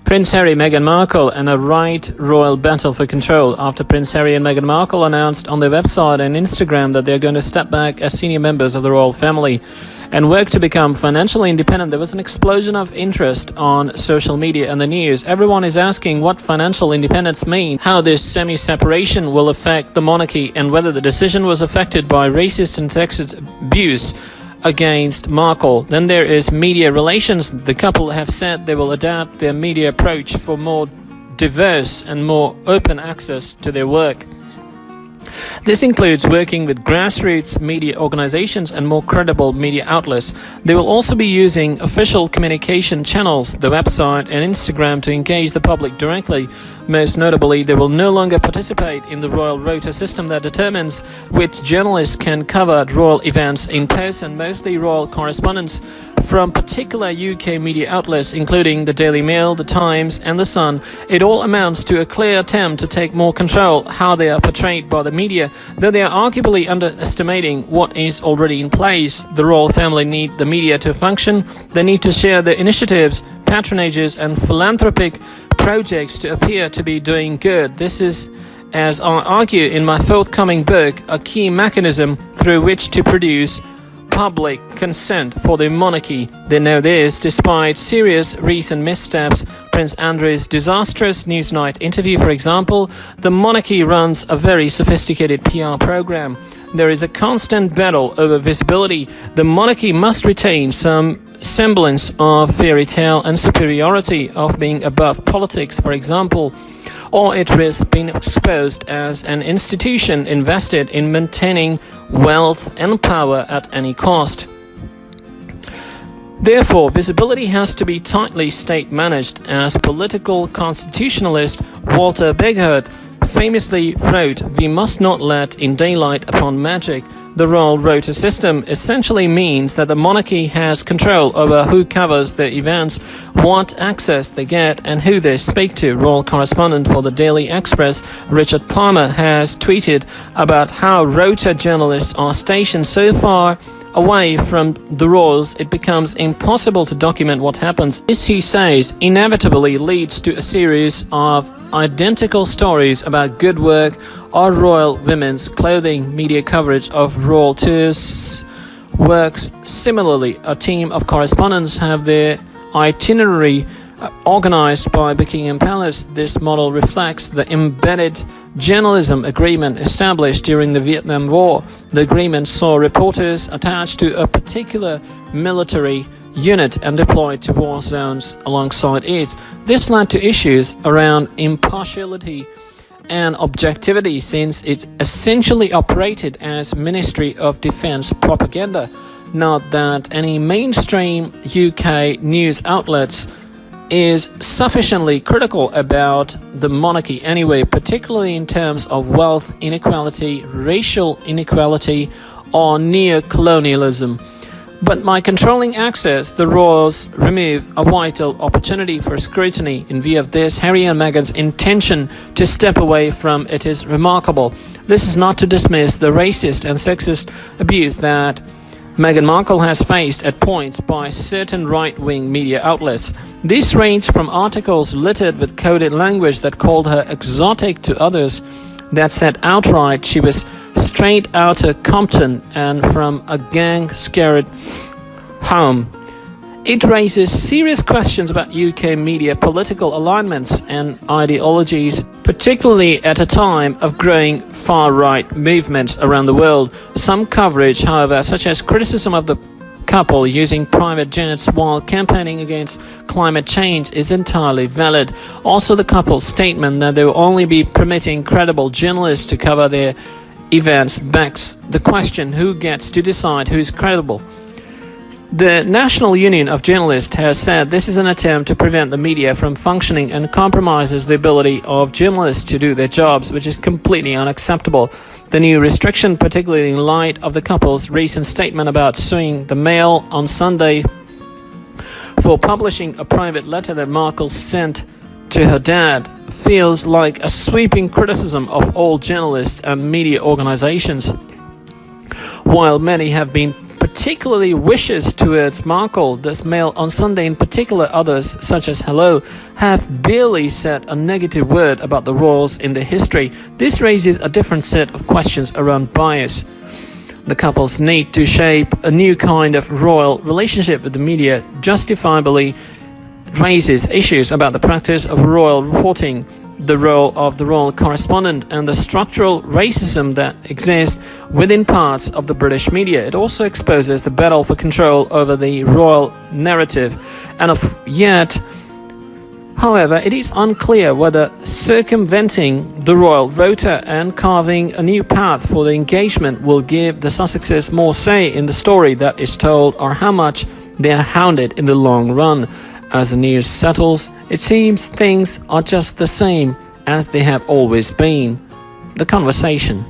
Prince Harry, Meghan Markle, and a right royal battle for control after Prince Harry and Meghan Markle announced on their website and Instagram that they're going to step back as senior members of the royal family and work to become financially independent. There was an explosion of interest on social media and the news. Everyone is asking what financial independence means, how this semi-separation will affect the monarchy, and whether the decision was affected by racist and sexist abuse against Markle. Then there is media relations. The couple have said they will adapt their media approach for more diverse and more open access to their work. This includes working with grassroots media organizations and more credible media outlets. They will also be using official communication channels, the website and Instagram, to engage the public directly. Most notably, they will no longer participate in the royal rota system that determines which journalists can cover royal events in person. Mostly royal correspondents from particular UK media outlets, including the Daily Mail, the Times and the Sun. It all amounts to a clear attempt to take more control how they are portrayed by the media, though they are arguably underestimating what is already in place. The royal family need the media to function. They need to share their initiatives, patronages and philanthropic projects to appear to be doing good. This is, as I argue in my forthcoming book, a key mechanism through which to produce public consent for the monarchy. They know this despite serious recent missteps. Prince Andrew's disastrous Newsnight interview, for example. The monarchy runs a very sophisticated PR program. There is a constant battle over visibility. The monarchy must retain some semblance of fairy tale and superiority of being above politics, for example, or it risks being exposed as an institution invested in maintaining wealth and power at any cost. Therefore, visibility has to be tightly state-managed, as political constitutionalist Walter Begert famously wrote, "We must not let in daylight upon magic." The royal rota system essentially means that the monarchy has control over who covers the events, what access they get, and who they speak to. Royal correspondent for the Daily Express, Richard Palmer, has tweeted about how rota journalists are stationed so far away from the royals it becomes impossible to document what happens. This, he says, inevitably leads to a series of identical stories about good work or royal women's clothing. Media coverage of royal tours works similarly. A team of correspondents have their itinerary organized by Buckingham Palace. This model reflects the embedded journalism agreement established during the Vietnam War. The agreement saw reporters attached to a particular military unit and deployed to war zones alongside it. This led to issues around impartiality and objectivity, since it essentially operated as Ministry of Defense propaganda. Not that any mainstream UK news outlets is sufficiently critical about the monarchy anyway, particularly in terms of wealth inequality, racial inequality, or neo-colonialism. But by controlling access, the royals remove a vital opportunity for scrutiny. In view of this, Harry and Meghan's intention to step away from it is remarkable. This is not to dismiss the racist and sexist abuse that Meghan Markle has faced at points by certain right-wing media outlets. These range from articles littered with coded language that called her exotic to others that said outright she was straight outta Compton and from a gang-scarred home. It raises serious questions about UK media political alignments and ideologies, particularly at a time of growing far-right movements around the world. Some coverage, however, such as criticism of the couple using private jets while campaigning against climate change, is entirely valid. Also, the couple's statement that they will only be permitting credible journalists to cover their events begs the question: who gets to decide who is credible? The National Union of Journalists has said this is an attempt to prevent the media from functioning and compromises the ability of journalists to do their jobs, which is completely unacceptable. The new restriction, particularly in light of the couple's recent statement about suing the Mail on Sunday for publishing a private letter that Markle sent to her dad, feels like a sweeping criticism of all journalists and media organizations. While many have been particularly vicious towards Markle. This mail on Sunday in particular, others, such as Hello, have barely said a negative word about the royals in their history. This raises a different set of questions around bias. The couple's need to shape a new kind of royal relationship with the media justifiably raises issues about the practice of royal reporting, the role of the royal correspondent, and the structural racism that exists within parts of the British media. It also exposes the battle for control over the royal narrative, and however, it is unclear whether circumventing the royal rota and carving a new path for the engagement will give the Sussexes more say in the story that is told, or how much they are hounded in the long run. As the news settles, it seems things are just the same as they have always been. The conversation.